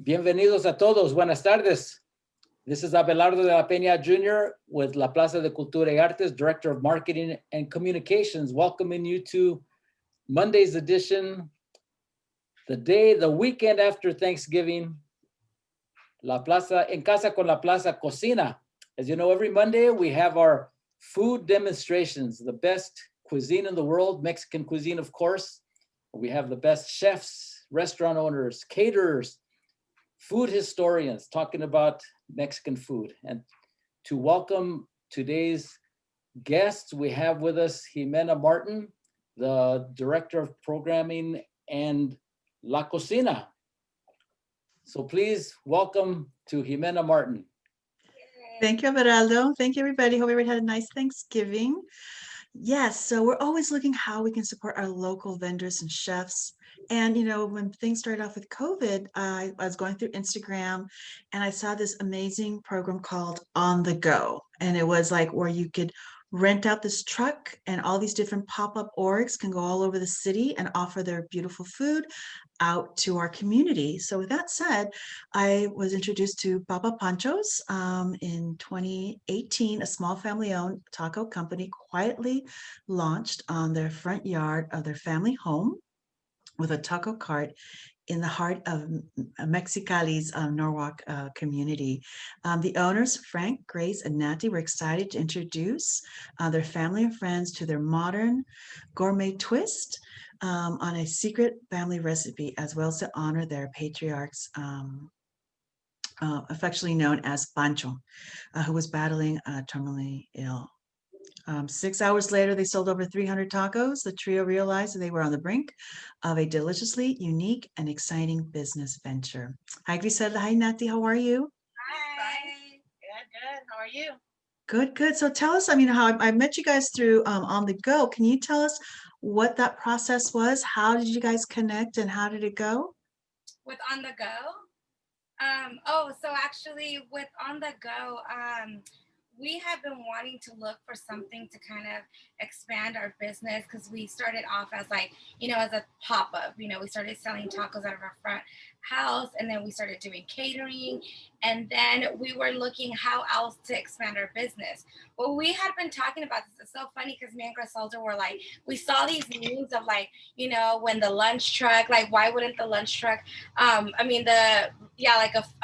Bienvenidos a todos. Buenas tardes. This is Abelardo de la Peña Jr. with La Plaza de Cultura y Artes, Director of Marketing and Communications, welcoming you to Monday's edition, the weekend after Thanksgiving, La Plaza, En Casa con La Plaza Cocina. As you know, every Monday we have our food demonstrations, the best cuisine in the world, Mexican cuisine, of course. We have the best chefs, restaurant owners, caterers, food historians talking about Mexican food. And to welcome today's guests, we have with us Jimena Martin, the Director of Programming and La Cocina. So please welcome to Jimena Martin. Thank you, Abelardo. Thank you, everybody. Hope everybody had a nice Thanksgiving. Yes, so we're always looking how we can support our local vendors and chefs. And, you know, when things started off with COVID, I was going through Instagram and I saw this amazing program called On the Go. And it was like where you could rent out this truck and all these different pop-up orgs can go all over the city and offer their beautiful food out to our community. So with that said, I was introduced to Papa Pancho's in 2018. A small family-owned taco company quietly launched on their front yard of their family home with a taco cart in the heart of Mexicali's Norwalk community. The owners, Frank, Grace, and Natty, were excited to introduce their family and friends to their modern gourmet twist on a secret family recipe, as well as to honor their patriarchs, affectionately known as Pancho, who was battling terminally ill. 6 hours later, they sold over 300 tacos. The trio realized that they were on the brink of a deliciously unique and exciting business venture. Hi, Griselda. Hi, Nati. How are you? Hi. Good. How are you? Good, good. So tell us, I mean, how I met you guys through On the Go. Can you tell us what that process was? How did you guys connect and how did it go? With On the Go? So actually with On the Go, we have been wanting to look for something to kind of expand our business because we started off as as a pop-up. We started selling tacos out of our front house and then we started doing catering and then we were looking how else to expand our business. Well, we had been talking about this. It's so funny because me and Griselda were like, we saw these memes of when the lunch truck, why wouldn't the lunch truck, a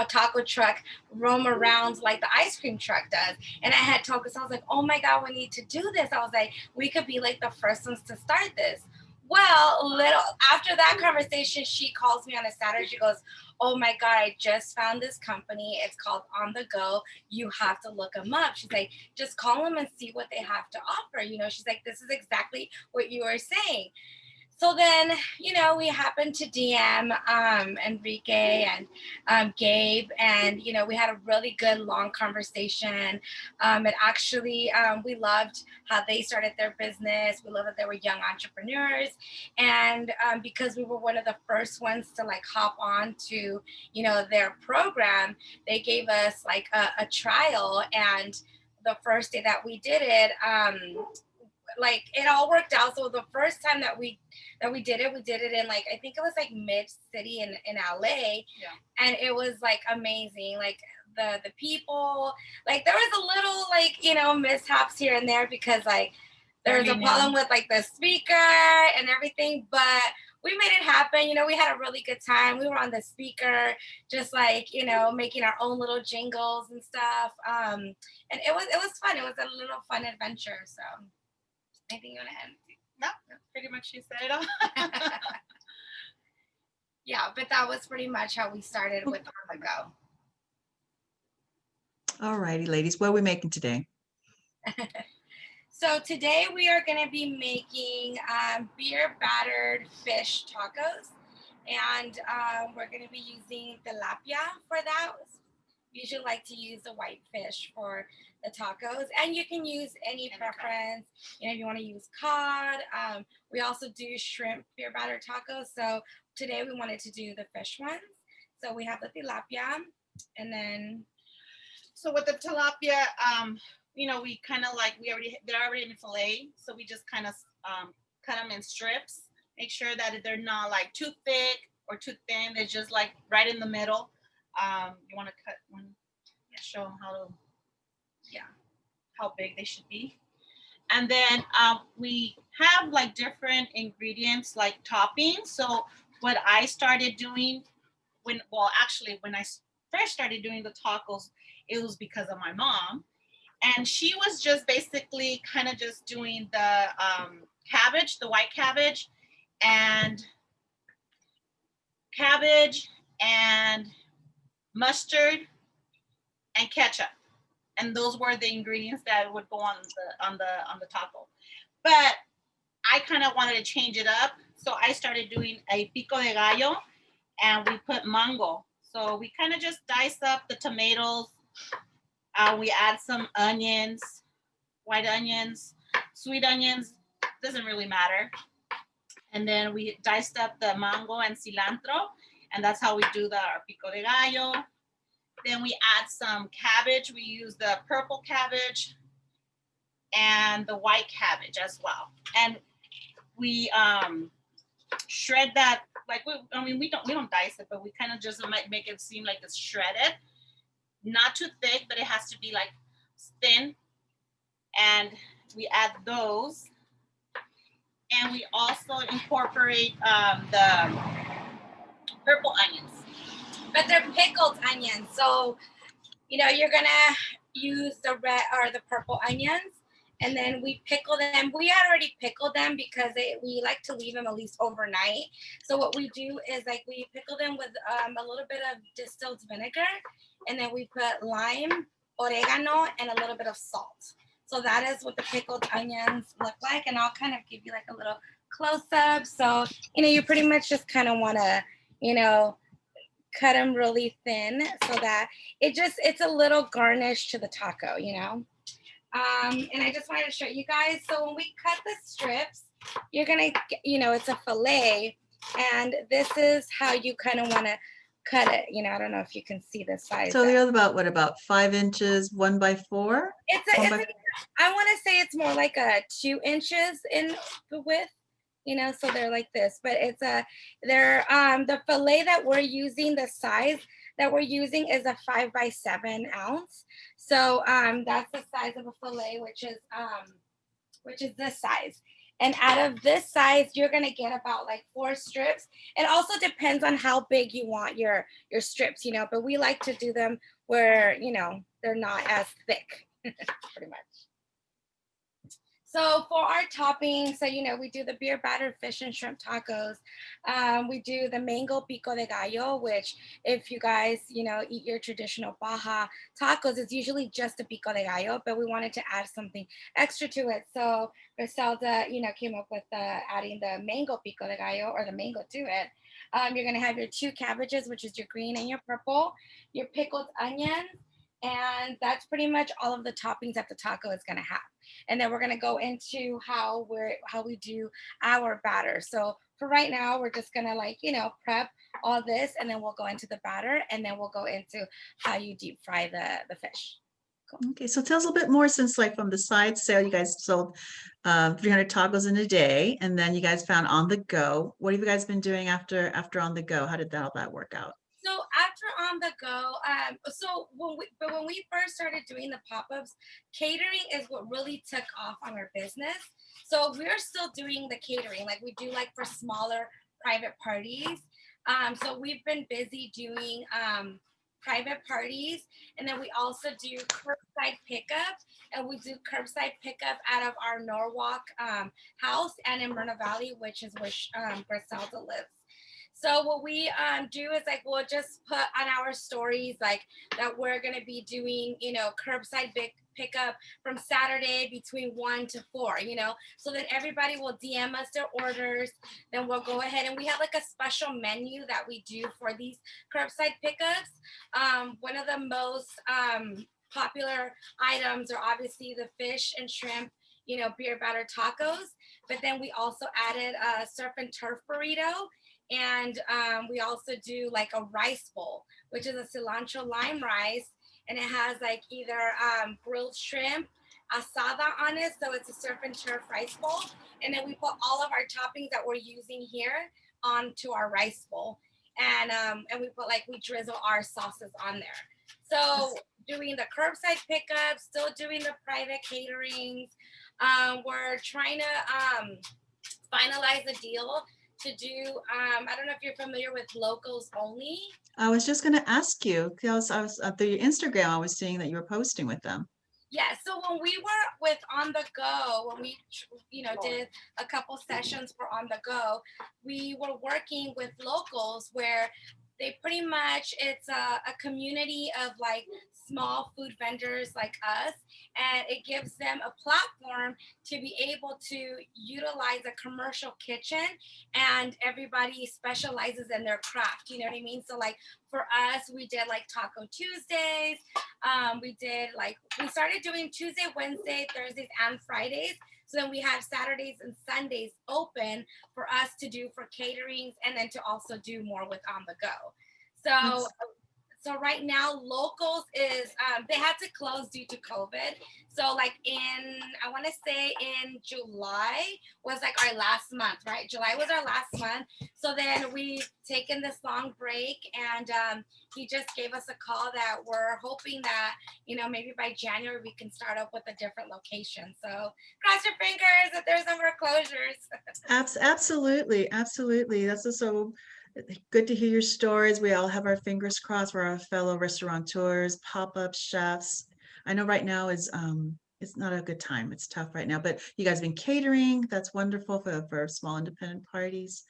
taco truck roam around like the ice cream truck does. And I had told us, I was like, oh my God, we need to do this. I was like, we could be like the first ones to start this. Well, after that conversation, she calls me on a Saturday. She goes, oh my God, I just found this company. It's called On the Go. You have to look them up. She's like, just call them and see what they have to offer. She's like, this is exactly what you were saying. So then, we happened to DM Enrique and Gabe, and, we had a really good long conversation. And actually, we loved how they started their business. We loved that they were young entrepreneurs. And because we were one of the first ones to hop on to, their program, they gave us a trial. And the first day that we did it, it all worked out. So the first time that we did it in I think it was mid city in LA. Yeah. And it was amazing. The people, there was a little mishaps here and there because there was a problem with the speaker and everything, but we made it happen. We had a really good time. We were on the speaker, just making our own little jingles and stuff. And it was fun. It was a little fun adventure. So anything you want to add? No, pretty much you said it all. Yeah, but that was pretty much how we started with On the Go. All righty, ladies. What are we making today? So today we are going to be making beer battered fish tacos. And we're going to be using tilapia for that. We usually like to use the white fish for the tacos, and you can use any preference. If you want to use cod, we also do shrimp beer batter tacos. So today we wanted to do the fish ones. So we have the tilapia, and then. So with the tilapia, we kind of they're already in fillet, so we just kind of cut them in strips. Make sure that they're not too thick or too thin. They're just right in the middle. You want to cut one, show them how to, how big they should be. And then we have like different ingredients like toppings. So what I started doing when I first started doing the tacos, it was because of my mom. And she was just basically kind of just doing the cabbage, the white and cabbage and mustard and ketchup. And those were the ingredients that would go on the taco. But I kind of wanted to change it up. So I started doing a Pico De Gallo, and we put mango. So we kind of just dice up the tomatoes. We add some onions, white onions, sweet onions, doesn't really matter. And then we diced up the mango and cilantro, and that's how we do our Pico De Gallo. Then we add some cabbage. We use the purple cabbage and the white cabbage as well. And we shred that, like, we don't dice it, but we kind of just make it seem like it's shredded. Not too thick, but it has to be like thin. And we add those. And we also incorporate the purple onions. But they're pickled onions. So, you're gonna use the red or the purple onions, and then we pickle them. We had already pickled them because we like to leave them at least overnight. So what we do is like we pickle them with a little bit of distilled vinegar, and then we put lime, oregano, and a little bit of salt. So that is what the pickled onions look like, and I'll kind of give you like a little close up. So you pretty much just kind of want to cut them really thin so that it's a little garnish to the taco, and I just wanted to show you guys. So when we cut the strips, you're gonna, it's a fillet, and this is how you kind of want to cut it. I don't know if you can see the size. So they're about 5 inches, 1 by 4? I want to say it's more like a 2 inches in the width. So they're like this, but they're the fillet that we're using, the size that we're using is a 5 by 7 ounce. So that's the size of a fillet, which is this size. And out of this size, you're gonna get about like 4 strips. It also depends on how big you want your strips, but we like to do them where they're not as thick, pretty much. So for our toppings, so we do the beer battered fish and shrimp tacos. We do the mango pico de gallo, which if you guys, eat your traditional Baja tacos, it's usually just a pico de gallo, but we wanted to add something extra to it. So Griselda, came up with adding the mango pico de gallo, or the mango to it. You're gonna have your 2 cabbages, which is your green and your purple, your pickled onions, and that's pretty much all of the toppings that the taco is gonna have. And then we're gonna go into how we do our batter. So for right now, we're just gonna prep all this, and then we'll go into the batter, and then we'll go into how you deep fry the fish. Cool. Okay, so tell us a little bit more, since like from the side sale, you guys sold 300 tacos in a day, and then you guys found On the Go. What have you guys been doing after On the Go? How did all that work out? So after On the Go, so when we first started doing the pop-ups, catering is what really took off on our business. So we're still doing the catering, like we do like for smaller private parties. So we've been busy doing private parties, and then we also do curbside pickup, and we do curbside pickup out of our Norwalk house and in Myrna Valley, which is where Griselda lives. So what we do is like we'll just put on our stories like that we're gonna be doing curbside pickup from Saturday between 1 to 4, so that everybody will DM us their orders. Then we'll go ahead, and we have like a special menu that we do for these curbside pickups. One of the most popular items are obviously the fish and shrimp, beer batter tacos, but then we also added a surf and turf burrito. And we also do like a rice bowl, which is a cilantro lime rice. And it has like either grilled shrimp, asada on it. So it's a surf and turf rice bowl. And then we put all of our toppings that we're using here onto our rice bowl. and we drizzle our sauces on there. So doing the curbside pickup, still doing the private caterings. We're trying to finalize a deal to do, I don't know if you're familiar with locals only. I was just going to ask you, because I was through your Instagram, I was seeing that you were posting with them. Yeah, so when we were with On The Go, when we, did a couple sessions for On The Go, we were working with locals where they pretty much, it's a community of like small food vendors like us, and it gives them a platform to be able to utilize a commercial kitchen, and everybody specializes in their craft, you know what I mean? So like for us, we did like Taco Tuesdays. We started doing Tuesday, Wednesday, Thursdays, and Fridays. So then we have Saturdays and Sundays open for us to do for caterings, and then to also do more with On The Go. So right now, locals is, they had to close due to COVID. So like I want to say in July was like our last month, right? July was our last month. So then we've taken this long break, and he just gave us a call that we're hoping that, maybe by January we can start up with a different location. So cross your fingers that there's no more closures. Absolutely. Absolutely. That's just so good to hear your stories. We all have our fingers crossed for our fellow restaurateurs, pop-up chefs. I know right now is it's not a good time. It's tough right now, but you guys have been catering. That's wonderful for small independent parties.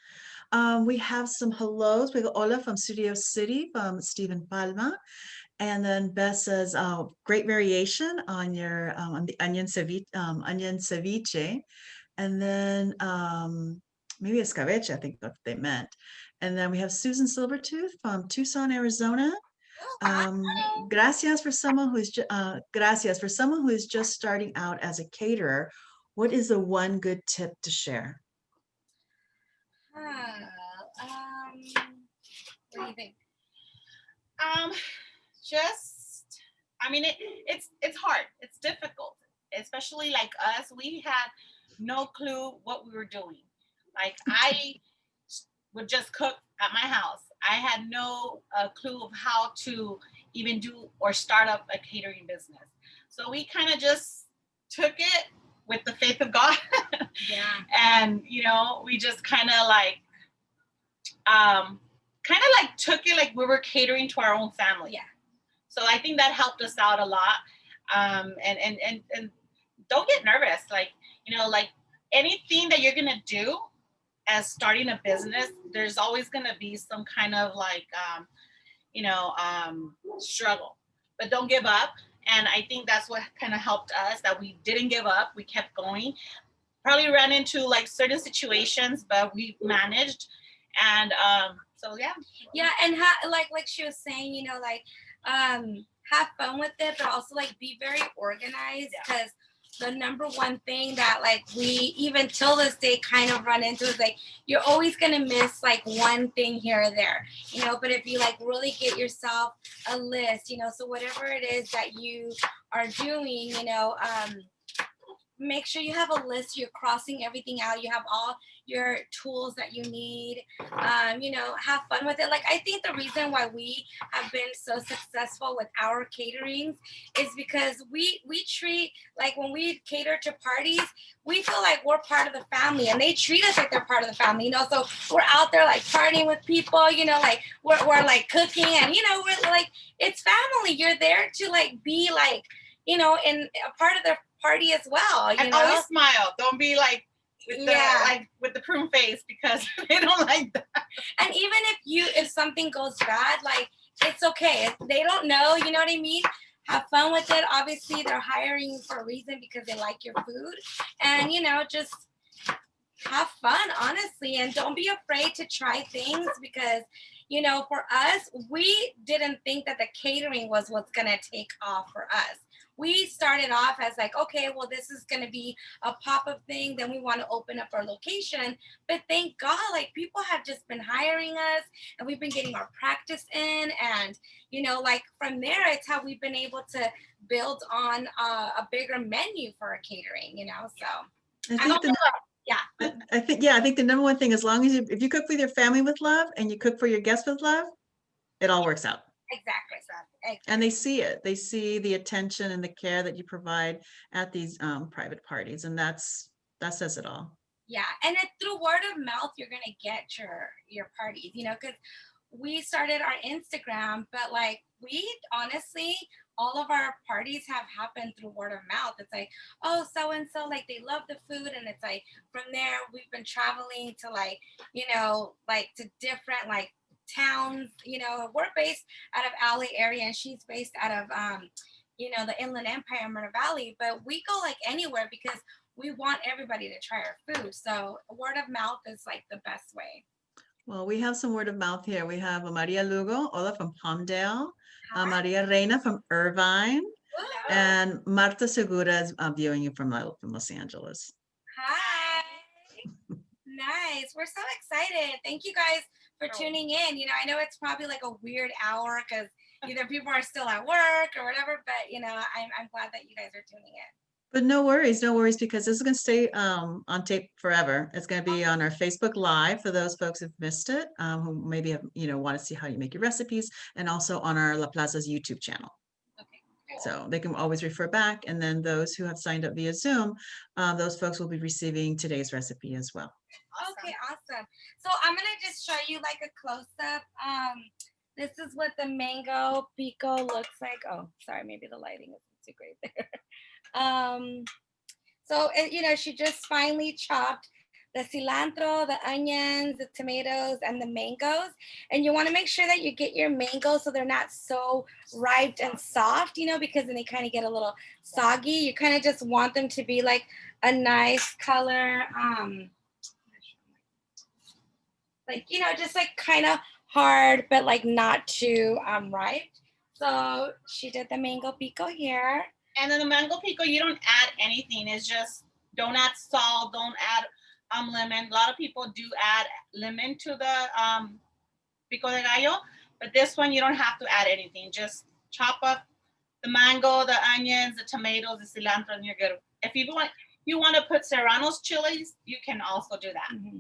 We have some hellos. We have Ola from Studio City from Stephen Palma. And then Beth says, great variation on your on the onion ceviche. And then maybe escabeche, I think that's what they meant. And then we have Susan Silvertooth from Tucson, Arizona. Gracias for someone who is just starting out as a caterer. What is the one good tip to share? What do you think? It's hard. It's difficult, especially like us. We had no clue what we were doing. Like I would just cook at my house. I had no clue of how to even do or start up a catering business. So we kind of just took it with the faith of God. Yeah. And, we just kind of took it like we were catering to our own family. Yeah. So I think that helped us out a lot. And don't get nervous. Like anything that you're going to do as starting a business, there's always going to be some kind of struggle, but don't give up. And I think that's what kind of helped us, that we didn't give up. We kept going. Probably ran into like certain situations, but we managed. And so, yeah. Yeah. And like she was saying, have fun with it, but also like be very organized, because the number one thing that like we even till this day kind of run into is like you're always gonna miss like one thing here or there, but if you like really get yourself a list, so whatever it is that you are doing, make sure you have a list, you're crossing everything out, you have all your tools that you need, have fun with it. Like I think the reason why we have been so successful with our caterings is because we treat, like when we cater to parties, we feel like we're part of the family, and they treat us like they're part of the family, so we're out there like partying with people, like we're like cooking, and we're like, it's family. You're there to like be like, in a part of the party as well. And always smile. Don't be like with the prune face, because they don't like that. And even if something goes bad, like it's okay. They don't know, you know what I mean? Have fun with it. Obviously, they're hiring you for a reason, because they like your food, and just have fun, honestly, and don't be afraid to try things, because for us, we didn't think that the catering was what's gonna take off for us. We started off as like, okay, well, this is going to be a pop-up thing. Then we want to open up our location. But thank God, like people have just been hiring us, and we've been getting our practice in. And, like from there, it's how we've been able to build on a bigger menu for our catering, so. Yeah. I think the number one thing, as long as if you cook with your family with love and you cook for your guests with love, it all works out. Exactly. And they see it. They see the attention and the care that you provide at these private parties, and that says it all. Yeah, and through word of mouth, you're gonna get your parties, because we started our Instagram, but like we honestly, all of our parties have happened through word of mouth. It's like, oh, so and so, like they love the food, and it's like from there we've been traveling to like to different like towns. We're based out of LA area, and she's based out of the Inland Empire, Myrtle Valley, but we go like anywhere because we want everybody to try our food. So word of mouth is like the best way. Well, we have some word of mouth here. We have Maria Lugo, Ola from Palmdale, Hi. Maria Reina from Irvine, Ooh. and Marta Segura is viewing you from Los Angeles. Hi. Nice. We're so excited. Thank you guys for tuning in. I know it's probably like a weird hour because either people are still at work or whatever, but I'm glad that you guys are tuning in. But no worries, because this is going to stay on tape forever. It's going to be on our Facebook Live for those folks who've missed it, who maybe have, want to see how you make your recipes, and also on our La Plaza's YouTube channel. Okay. Cool. So they can always refer back. And then those who have signed up via Zoom, those folks will be receiving today's recipe as well. Okay, awesome. So I'm gonna just show you like a close-up. This is what the mango pico looks like. Oh, sorry, maybe the lighting isn't too great there. So she just finely chopped the cilantro, the onions, the tomatoes, and the mangoes. And you want to make sure that you get your mangoes so they're not so ripe and soft, because then they kind of get a little soggy. You kind of just want them to be like a nice color, just like kind of hard, but like not too ripe. So she did the mango pico here. And then the mango pico, you don't add anything. It's just, don't add salt, don't add lemon. A lot of people do add lemon to the Pico de Gallo, but this one you don't have to add anything. Just chop up the mango, the onions, the tomatoes, the cilantro, and you're good. If you want to put Serrano's chilies, you can also do that. Mm-hmm.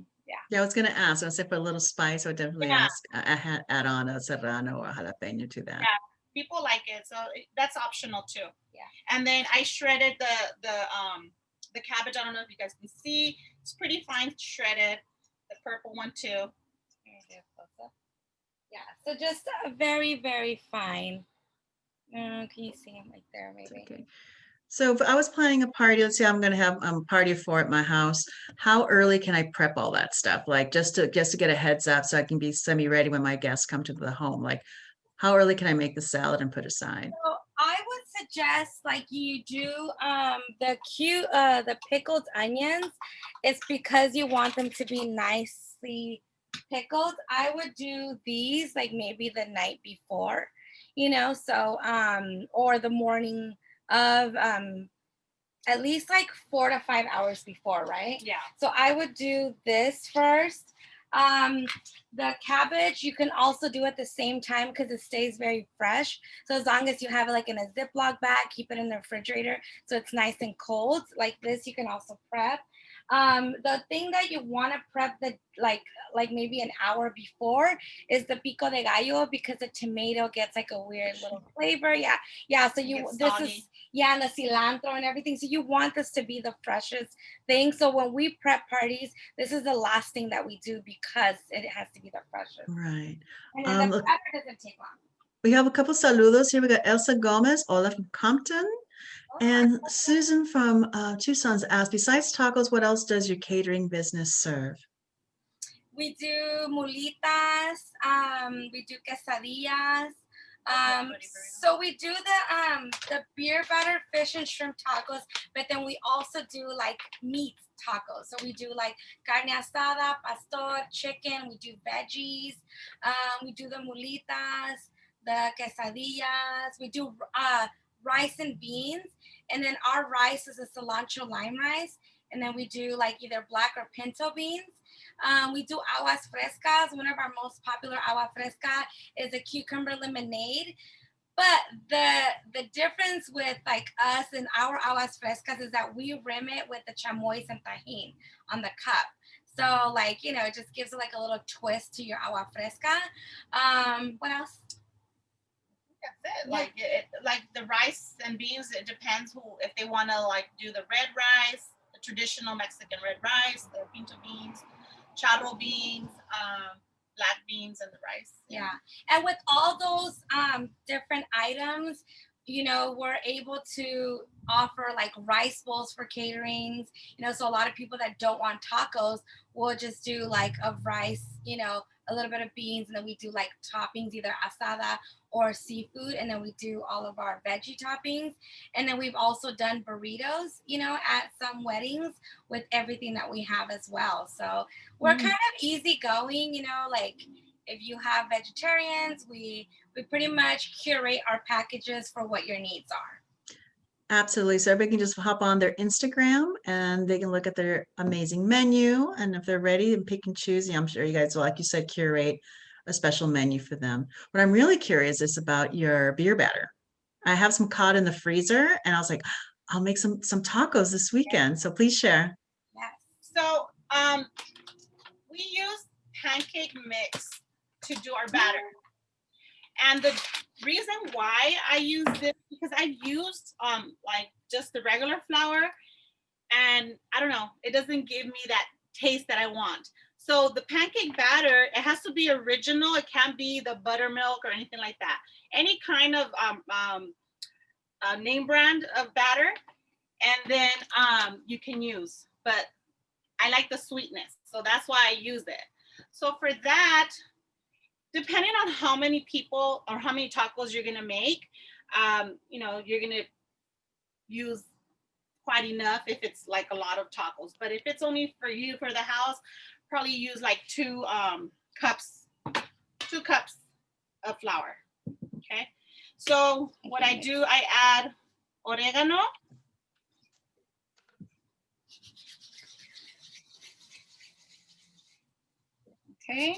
Yeah, I was going to ask. I said for a little spice, I would definitely add on a serrano or jalapeno to that. Yeah, people like it, so that's optional too. Yeah. And then I shredded the cabbage. I don't know if you guys can see. It's pretty fine shredded. The purple one too. Yeah, so just very, very fine. Can you see them like there maybe? Okay. So if I was planning a party, let's say I'm going to have a party of 4 at my house, how early can I prep all that stuff? Like just to get a heads up so I can be semi-ready when my guests come to the home. Like how early can I make the salad and put aside? So I would suggest like you do the pickled onions. It's because you want them to be nicely pickled. I would do these like maybe the night before, so or the morning of at least like 4 to 5 hours before, right? Yeah. So I would do this first. The cabbage you can also do at the same time because it stays very fresh. So as long as you have it like in a Ziploc bag, keep it in the refrigerator so it's nice and cold. Like this, you can also prep. The thing that you want to prep like maybe an hour before is the Pico de Gallo because the tomato gets like a weird little flavor. Yeah. So and the cilantro and everything. So you want this to be the freshest thing. So when we prep parties, this is the last thing that we do because it has to be the freshest. Right. And then the pepper doesn't take long. We have a couple saludos here. We got Elsa Gomez, Ola from Compton. And Susan from Tucson's asked, besides tacos, what else does your catering business serve? We do mulitas, we do quesadillas. So we do the beer battered fish and shrimp tacos, but then we also do like meat tacos. So we do like carne asada, pastor, chicken. We do veggies. We do the mulitas, the quesadillas. We do rice and beans, and then our rice is a cilantro lime rice, and then we do like either black or pinto beans. We do aguas frescas. One of our most popular agua fresca is a cucumber lemonade. But the difference with like us and our aguas frescas is that we rim it with the chamoy and tajin on the cup. So like, you know, it just gives it like a little twist to your agua fresca. What else? That's it. Yeah. Like the rice and beans, it depends who, if they want to like do the red rice, the traditional Mexican red rice, the pinto beans, charro beans, black beans, and the rice. Yeah. And with all those different items, you know, we're able to offer like rice bowls for caterings, you know, so a lot of people that don't want tacos will just do like a rice, you know, a little bit of beans, and then we do like toppings, either asada or seafood, and then we do all of our veggie toppings. And then we've also done burritos, you know, at some weddings with everything that we have as well. So we're kind of easygoing, you know, like if you have vegetarians, we pretty much curate our packages for what your needs are. Absolutely. So everybody can just hop on their Instagram and they can look at their amazing menu. And if they're ready and pick and choose, I'm sure you guys will, like you said, curate a special menu for them. What I'm really curious is about your beer batter. I have some caught in the freezer and I was like, I'll make some tacos this weekend. So please share. Yes. So we use pancake mix to do our batter. And the reason why I use this, because I used like just the regular flour, and I don't know, it doesn't give me that taste that I want. So the pancake batter, it has to be original. It can't be the buttermilk or anything like that. Any kind of name brand of batter, and then you can use. But I like the sweetness, so that's why I use it. So for that, depending on how many people or how many tacos you're gonna make, you know, you're gonna use quite enough if it's like a lot of tacos. But if it's only for you, for the house, probably use like 2 cups of flour. Okay. So what I do, I add oregano. Okay.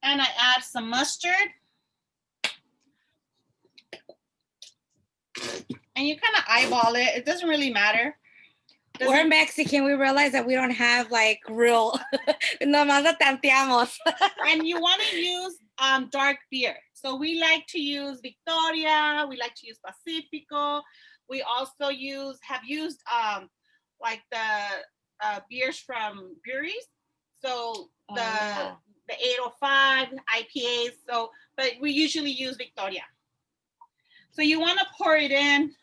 And I add some mustard. And you kind of eyeball it. It doesn't really matter. We're Mexican. We realize that we don't have like real. Nomás lo tanteamos. And you want to use dark beer. So we like to use Victoria. We like to use Pacifico. We also have used like the beers from breweries. So the 805 IPAs. So, but we usually use Victoria. So you want to pour it in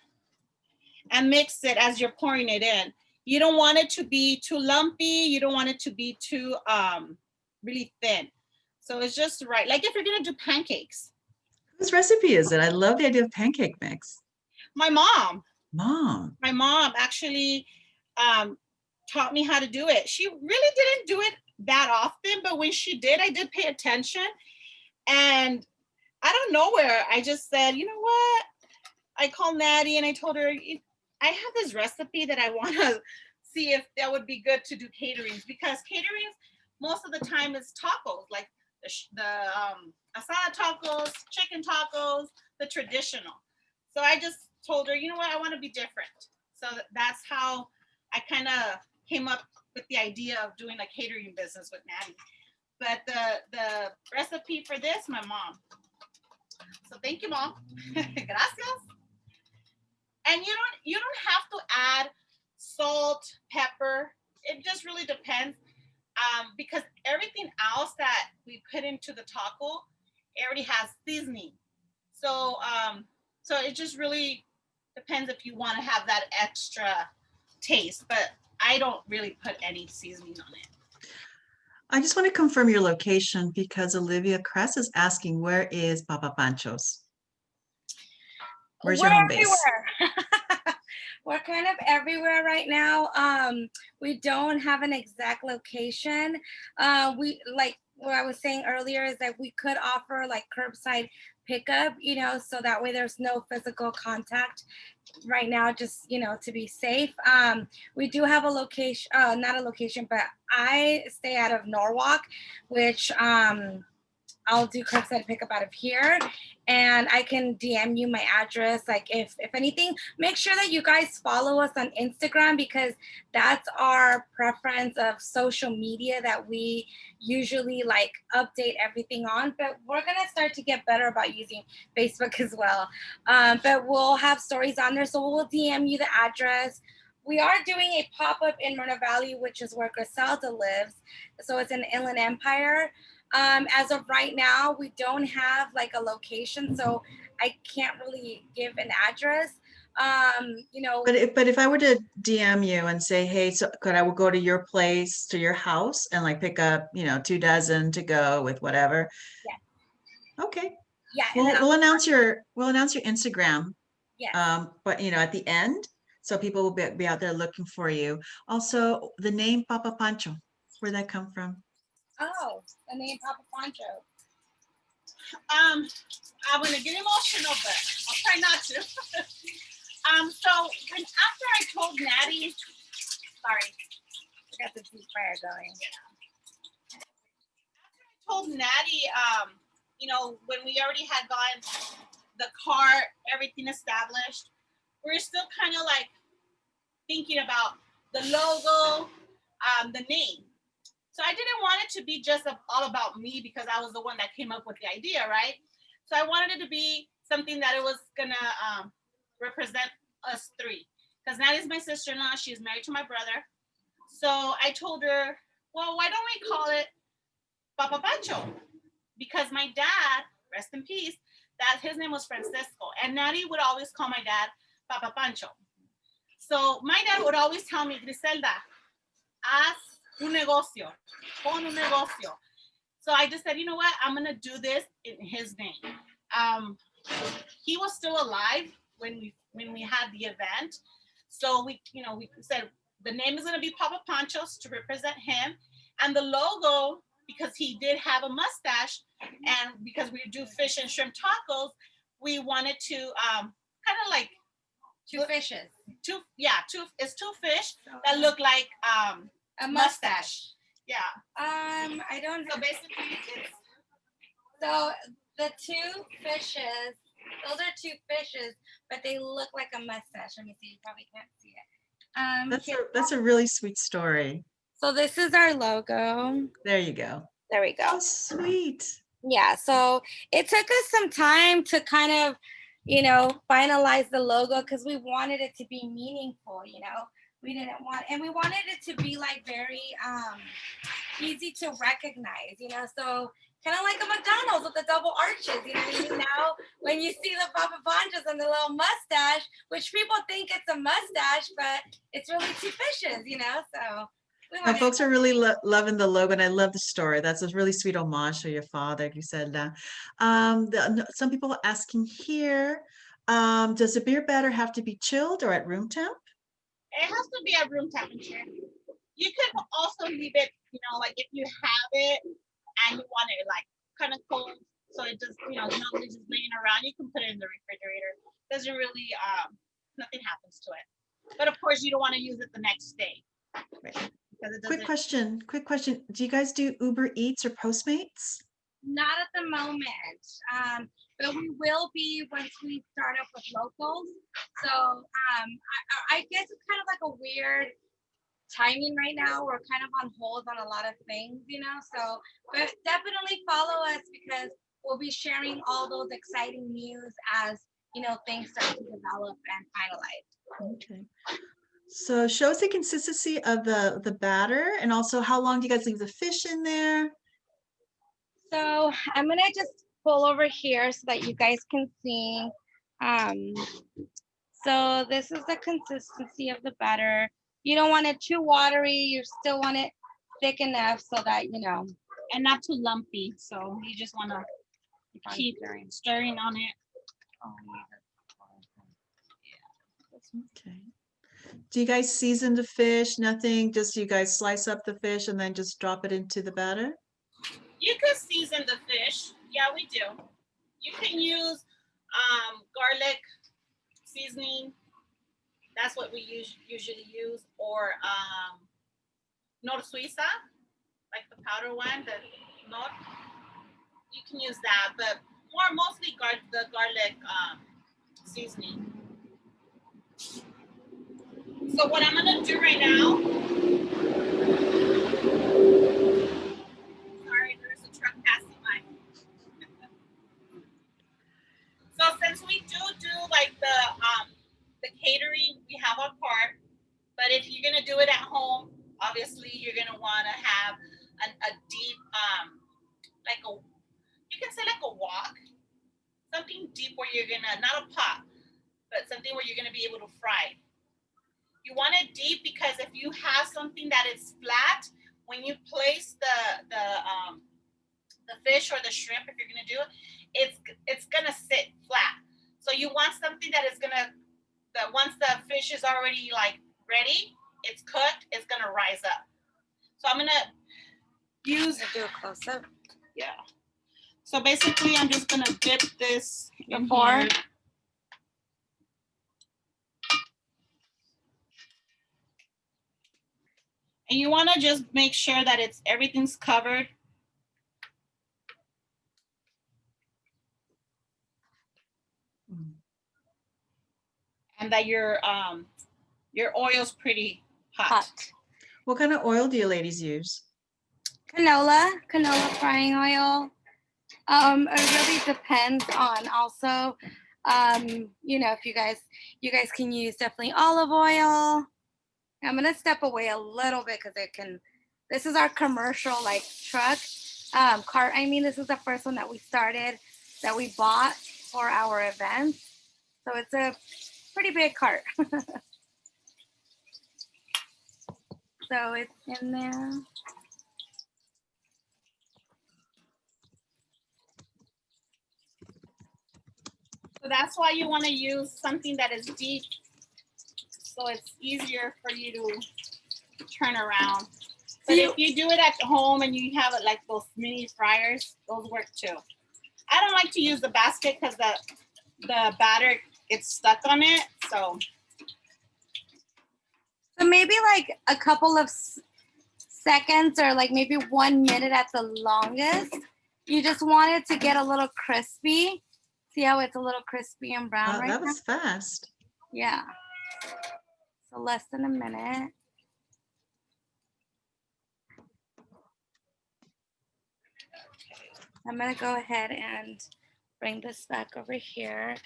and mix it as you're pouring it in. You don't want it to be too lumpy. You don't want it to be too really thin. So it's just right. Like if you're gonna do pancakes. Whose recipe is it? I love the idea of pancake mix. My mom. Mom. My mom actually taught me how to do it. She really didn't do it that often, but when she did, I did pay attention. And I don't know where, I just said, you know what? I called Maddie and I told her, I have this recipe that I want to see if that would be good to do caterings, because caterings most of the time is tacos, like the asada tacos, chicken tacos, the traditional. So I just told her, you know what, I want to be different. So that's how I kind of came up with the idea of doing a catering business with Maddie. But the recipe for this, my mom. So thank you, Mom. Gracias. And you don't have to add salt, pepper. It just really depends, because everything else that we put into the taco, it already has seasoning. So so it just really depends if you want to have that extra taste. But I don't really put any seasoning on it. I just want to confirm your location because Olivia Kress is asking, where is Papa Pancho's? Where's your home base? We're kind of everywhere right now. We don't have an exact location. We, like what I was saying earlier, is that we could offer like curbside pickup, you know, so that way there's no physical contact right now, just, you know, to be safe. We do have a location, not a location, but I stay out of Norwalk, which I'll do curbside pickup out of here, and I can DM you my address. Like if anything, make sure that you guys follow us on Instagram, because that's our preference of social media that we usually like update everything on. But we're gonna start to get better about using Facebook as well. But we'll have stories on there, so we'll DM you the address. We are doing a pop-up in Moreno Valley, which is where Griselda lives. So it's in Inland Empire. As of right now, we don't have like a location, so I can't really give an address. You know, But if I were to DM you and say, hey, so could I go to your place, to your house, and like pick up, 2 dozen to go with whatever? Yeah. Okay. Yeah. And We'll announce your Instagram. yes. But at the end, so people will be out there looking for you. Also, the name Papa Pancho, where'd that come from? Oh, the name Papa Pancho. I'm gonna get emotional, but I'll try not to. So after I told Natty, sorry, I got the deep fryer going. I told Natty, when we already had gotten the cart, everything established, we're still kind of like thinking about the logo, the name. So I didn't want it to be just all about me, because I was the one that came up with the idea, right? So I wanted it to be something that it was gonna represent us three. Because Natty's my sister-in-law, she's married to my brother. So I told her, well, why don't we call it Papa Pancho? Because my dad, rest in peace, his name was Francisco, and Natty would always call my dad Papa Pancho. So my dad would always tell me, Griselda, haz un negocio, pon un negocio. So I just said, you know what, I'm gonna do this in his name. He was still alive when we had the event, so we said the name is gonna be Papa Pancho's to represent him, and the logo, because he did have a mustache, and because we do fish and shrimp tacos, we wanted to kind of like Two fishes. Two fish that look like A mustache. Yeah. I don't. So basically, it's so the two fishes. Those are two fishes, but they look like a mustache. Let me see. You probably can't see it. That's a really sweet story. So this is our logo. There you go. There we go. Oh, sweet. Yeah. So it took us some time to kind of, finalize the logo, because we wanted it to be meaningful. We wanted it to be like very easy to recognize. So kind of like a McDonald's with the double arches. Now when you see the Papa Panchos and the little mustache, which people think it's a mustache, but it's really two fishes. So. Folks are really loving the logo, and I love the story. That's a really sweet homage to your father, Griselda. Some people are asking here, does the beer batter have to be chilled or at room temp? It has to be at room temperature. You could also leave it, like if you have it and you want it like kind of cold, so it just, not just laying around, you can put it in the refrigerator. Doesn't really, nothing happens to it. But of course, you don't want to use it the next day. Right. Quick question. Do you guys do Uber Eats or Postmates? Not at the moment, but we will be once we start up with locals. So I guess it's kind of like a weird timing right now. We're kind of on hold on a lot of things, so but definitely follow us, because we'll be sharing all those exciting news as things start to develop and finalize. Okay. So show us the consistency of the batter, and also how long do you guys leave the fish in there? So I'm gonna just pull over here so that you guys can see. So this is the consistency of the batter. You don't want it too watery. You still want it thick enough so that and not too lumpy. So you just want to keep stirring on it. Okay. Do you guys season the fish? Nothing, just you guys slice up the fish and then just drop it into the batter? You could season the fish. Yeah, we do. You can use garlic seasoning. That's what we usually use. Or Nor Suiza, like the powder one, the Nor. you can use that, but mostly the garlic seasoning. So what I'm gonna do right now, sorry, there's a truck passing by. So since we do like the catering, we have our cart, but if you're gonna do it at home, obviously you're gonna wanna have a deep, like you can say like a wok, something deep where you're gonna, not a pot, but something where you're gonna be able to fry. You want it deep because if you have something that is flat, when you place the fish or the shrimp, if you're gonna do it, it's gonna sit flat. So you want something that is gonna, that once the fish is already like ready, it's cooked, it's gonna rise up. So I'm gonna use, Do a close up. yeah. So basically I'm just gonna dip this in Before? here. And you want to just make sure that everything's covered. And that your oil's pretty hot. What kind of oil do you ladies use? Canola frying oil. It really depends on also, you know, if you guys can use definitely olive oil. I'm gonna step away a little bit because this is our commercial like truck, cart. I mean, this is the first one that we started, that we bought for our events. So it's a pretty big cart. So it's in there. So that's why you want to use something that is deep, so it's easier for you to turn around. But if you do it at home and you have it like those mini fryers, those work too. I don't like to use the basket because the batter gets stuck on it. So maybe like a couple of seconds or like maybe 1 minute at the longest. You just want it to get a little crispy. See how it's a little crispy and brown right now? That was fast. Yeah. So less than a minute. I'm gonna go ahead and bring this back over here.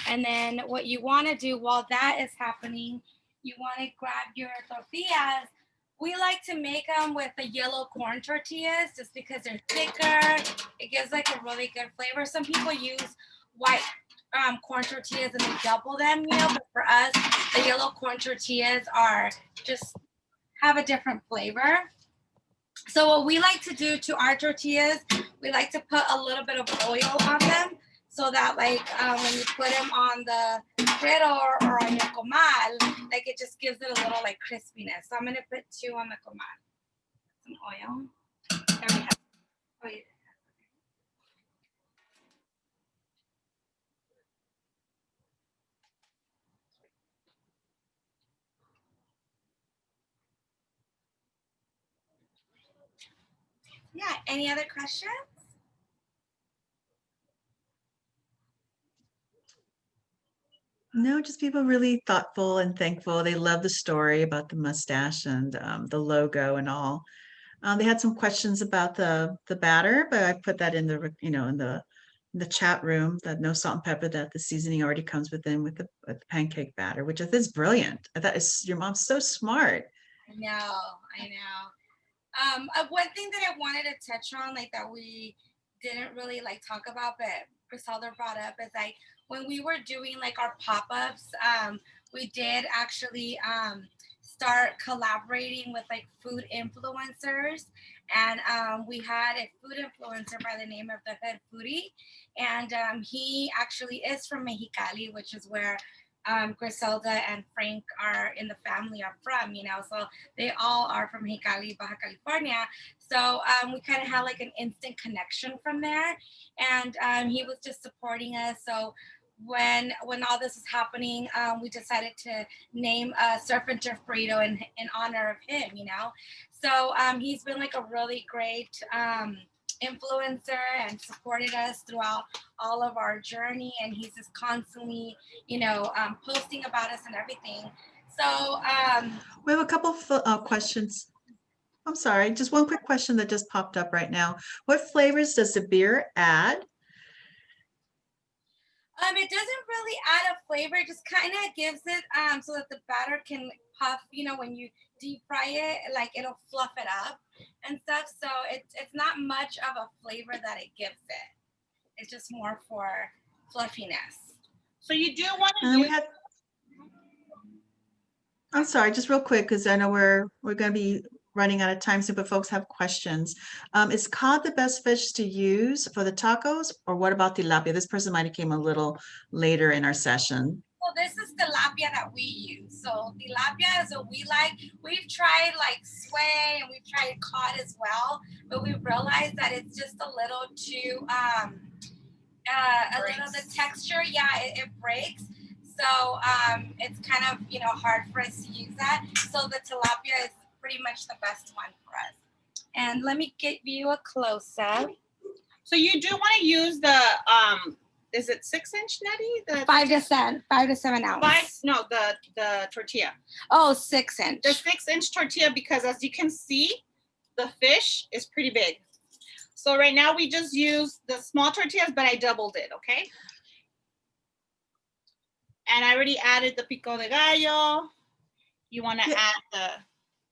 And then what you wanna do while that is happening, you wanna grab your tortillas. We like to make them with the yellow corn tortillas just because they're thicker. It gives like a really good flavor. Some people use white corn tortillas and they double them, you know, but for us, the yellow corn tortillas are just have a different flavor. So what we like to do to our tortillas, we like to put a little bit of oil on them so that like when you put them on the griddle or on your comal, like it just gives it a little like crispiness. So I'm gonna put 2 on the comal. Some oil. There we have. Oh, yeah. Yeah, any other questions? No, just people really thoughtful and thankful. They love the story about the mustache and the logo and all. They had some questions about the batter, but I put that in the in the chat room, that no salt and pepper, that the seasoning already comes within with the pancake batter, which I think is brilliant. I thought your mom's so smart. I know. One thing that I wanted to touch on, like that we didn't really like talk about, but Griselda brought up, is like when we were doing like our pop-ups, we did actually start collaborating with like food influencers, and we had a food influencer by the name of the Head Foodie, and he actually is from Mexicali, which is where Griselda and Frank are in the family are from, you know, so they all are from Mexicali, Baja California. So we kind of had like an instant connection from there, and he was just supporting us. So when all this was happening, we decided to name Surf and Turf Burrito in honor of him, you know. So he's been like a really great influencer and supported us throughout all of our journey. And he's just constantly, posting about us and everything. So We have a couple of questions. I'm sorry, just one quick question that just popped up right now. What flavors does the beer add? it doesn't really add a flavor. It just kind of gives it so that the batter can puff. When you deep fry it, like it'll fluff it up and stuff. So it's not much of a flavor that it gives it. It's just more for fluffiness. So you do want to And we use had, I'm sorry, just real quick, because I know we're going to be running out of time soon, but folks have questions. Is cod the best fish to use for the tacos, or what about tilapia? This person might have came a little later in our session. So this is tilapia that we use. So tilapia is what we like. We've tried like sway and we've tried cod as well, but we realized that it's just a little too the texture, it breaks. So it's kind of hard for us to use that. So the tilapia is pretty much the best one for us. And let me give you a close up. So you do want to use the is it 6-inch Nettie? The 5 to 7 ounce. The tortilla. Oh, 6-inch. The 6-inch tortilla, because as you can see, the fish is pretty big. So right now we just use the small tortillas, but I doubled it, okay? And I already added the Pico De Gallo. You want to add the...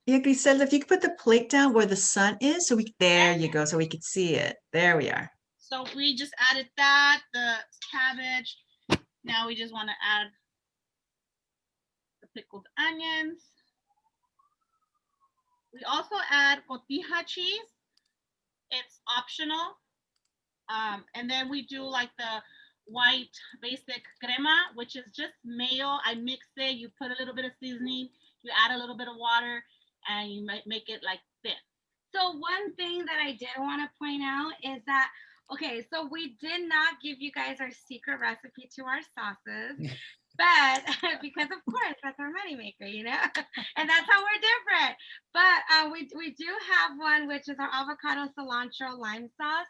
Yeah, Griselda, if you could put the plate down where the sun is, so there you go, so we could see it. There we are. So we just added that, the cabbage. Now we just want to add the pickled onions. We also add cotija cheese. It's optional. And then we do like the white basic crema, which is just mayo. I mix it, you put a little bit of seasoning, you add a little bit of water, and you might make it like thin. So one thing that I did want to point out is that, okay, so we did not give you guys our secret recipe to our sauces, but because of course that's our moneymaker, and that's how we're different. But we do have one, which is our avocado cilantro lime sauce.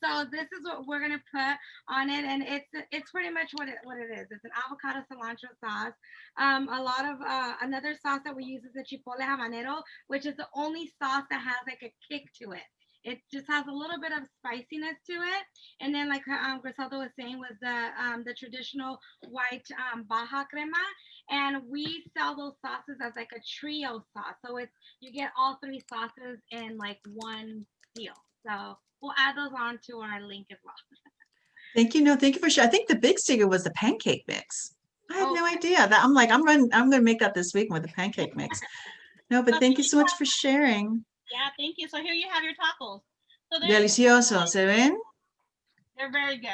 So this is what we're gonna put on it, and it's pretty much what it is. It's an avocado cilantro sauce. A lot of another sauce that we use is the chipotle habanero, which is the only sauce that has like a kick to it. It just has a little bit of spiciness to it, and then like Griselda was saying, was the traditional white Baja crema, and we sell those sauces as like a trio sauce. So you get all 3 sauces in like one deal. So we'll add those on to our link as well. Thank you. No, thank you for sharing. I think the big secret was the pancake mix. I had no idea that. I'm going to make that this week with the pancake mix. No, but thank you so much for sharing. Yeah, thank you. So here you have your tacos. So Delicioso, ¿se ven? They're very good.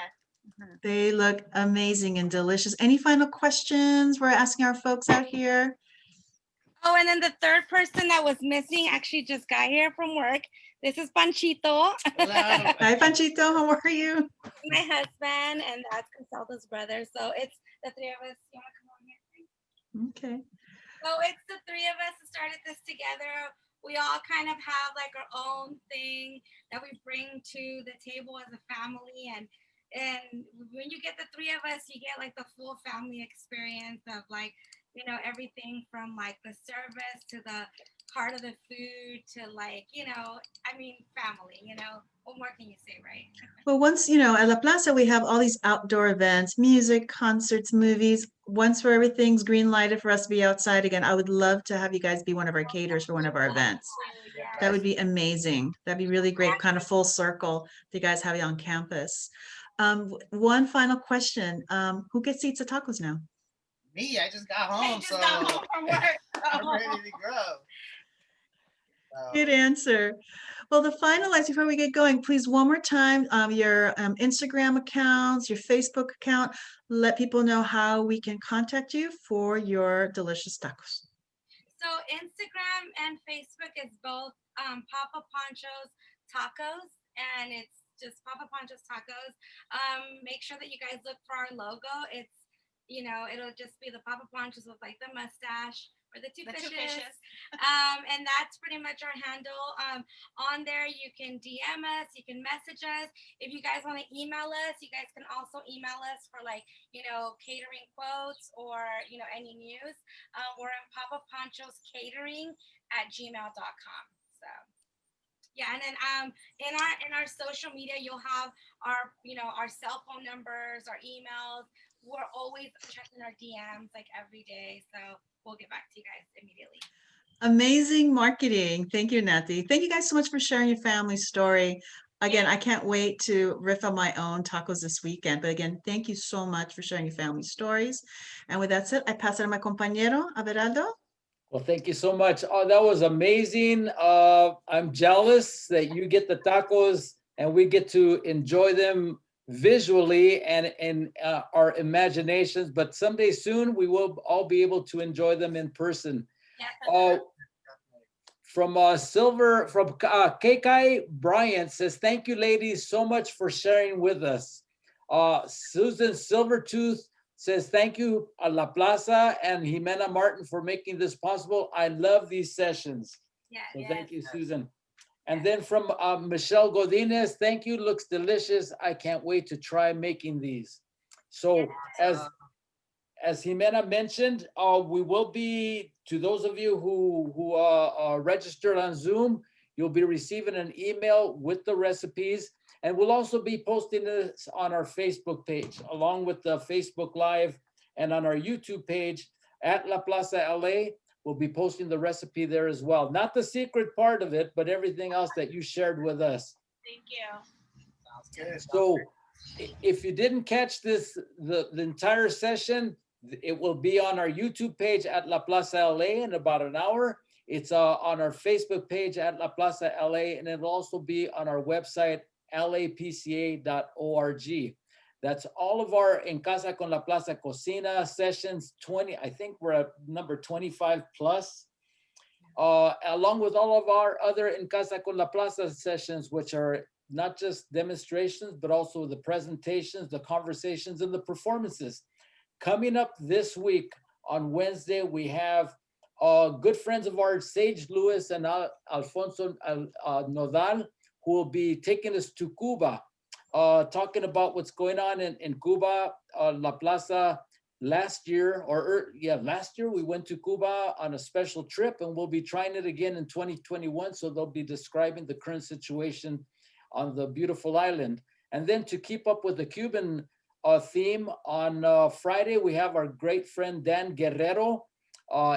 They look amazing and delicious. Any final questions we're asking our folks out here? Oh, and then the third person that was missing actually just got here from work. This is Panchito. Hello. Hi, Panchito. How are you? My husband, and that's Consaldo's brother. So it's the 3 of us. You want to come on here? Okay. So it's the 3 of us that started this together. We all kind of have like our own thing that we bring to the table as a family. And when you get the 3 of us, you get like the full family experience of like, everything from like the service to the part of the food to like, family, what more can you say, right? Well, once, at La Plaza, we have all these outdoor events, music, concerts, movies. Once where everything's green lighted for us to be outside again, I would love to have you guys be one of our caterers for one of our events. That would be amazing. That'd be really great, kind of full circle if you guys have you on campus. One final question. Who gets seats at tacos now? Me, I just got home, so from work. I'm ready to go. Good answer. Well, to finalize before we get going, please one more time, your Instagram accounts, your Facebook account, let people know how we can contact you for your delicious tacos. So Instagram and Facebook is both Papa Pancho's Tacos, and it's just Papa Pancho's Tacos. Make sure that you guys look for our logo. It's, it'll just be the Papa Pancho's with like the mustache We're the two The two fishes. fishes. And that's pretty much our handle. On there, you can DM us, you can message us. If you guys want to email us, you guys can also email us for like, catering quotes or, any news. We're in Papa Pancho's catering at gmail.com. So. Yeah, and then in our social media, you'll have our our cell phone numbers, our emails. We're always checking our DMs like every day, so we'll get back to you guys immediately. Amazing marketing. Thank you, Nathy. Thank you guys so much for sharing your family story. Again, I can't wait to riff on my own tacos this weekend. But again, thank you so much for sharing your family stories. And with that said, I pass it to my compañero, Averaldo. Well, thank you so much. Oh, that was amazing. I'm jealous that you get the tacos and we get to enjoy them visually and in our imaginations. But someday soon, we will all be able to enjoy them in person. Yeah. From KK Bryant says, thank you, ladies, so much for sharing with us. Susan Silvertooth says, thank you, La Plaza and Jimena Martin for making this possible. I love these sessions. Yeah. So thank you, Susan. And then from Michelle Godinez, thank you, looks delicious. I can't wait to try making these. So as Jimena mentioned, we will be, to those of you who are registered on Zoom, you'll be receiving an email with the recipes. And we'll also be posting this on our Facebook page, along with the Facebook Live and on our YouTube page at La Plaza LA. We'll be posting the recipe there as well. Not the secret part of it, but everything else that you shared with us. Thank you. Sounds good. So if you didn't catch this, the entire session, it will be on our YouTube page at La Plaza LA in about an hour. It's on our Facebook page at La Plaza LA, and it'll also be on our website, lapca.org. That's all of our En Casa con La Plaza Cocina sessions, 20, I think we're at number 25 plus, along with all of our other En Casa con La Plaza sessions, which are not just demonstrations, but also the presentations, the conversations, and the performances. Coming up this week on Wednesday, we have good friends of ours, Sage Lewis and Alfonso Nodal, who will be taking us to Cuba, talking about what's going on in Cuba. La Plaza last year, last year we went to Cuba on a special trip, and we'll be trying it again in 2021. So they'll be describing the current situation on the beautiful island. And then to keep up with the Cuban theme, on Friday, we have our great friend Dan Guerrero,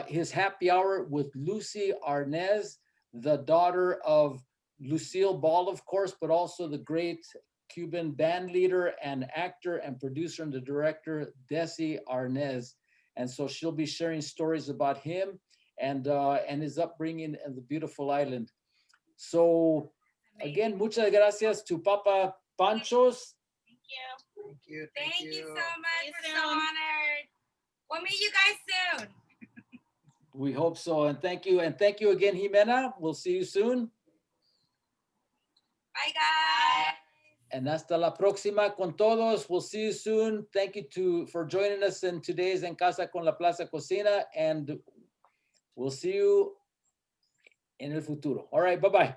his happy hour with Lucy Arnez, the daughter of Lucille Ball, of course, but also the great Cuban band leader and actor and producer and the director, Desi Arnez. And so she'll be sharing stories about him and his upbringing in the beautiful island. So again, muchas gracias to Papa Pancho's. Thank you. Thank you. Thank you so much. See you We're so soon. honored. We'll meet you guys soon. We hope so. And thank you. And thank you again, Jimena. We'll see you soon. Bye, guys. And hasta la próxima con todos. We'll see you soon. Thank you for joining us in today's En Casa con La Plaza Cocina. And we'll see you in el futuro. All right. Bye-bye.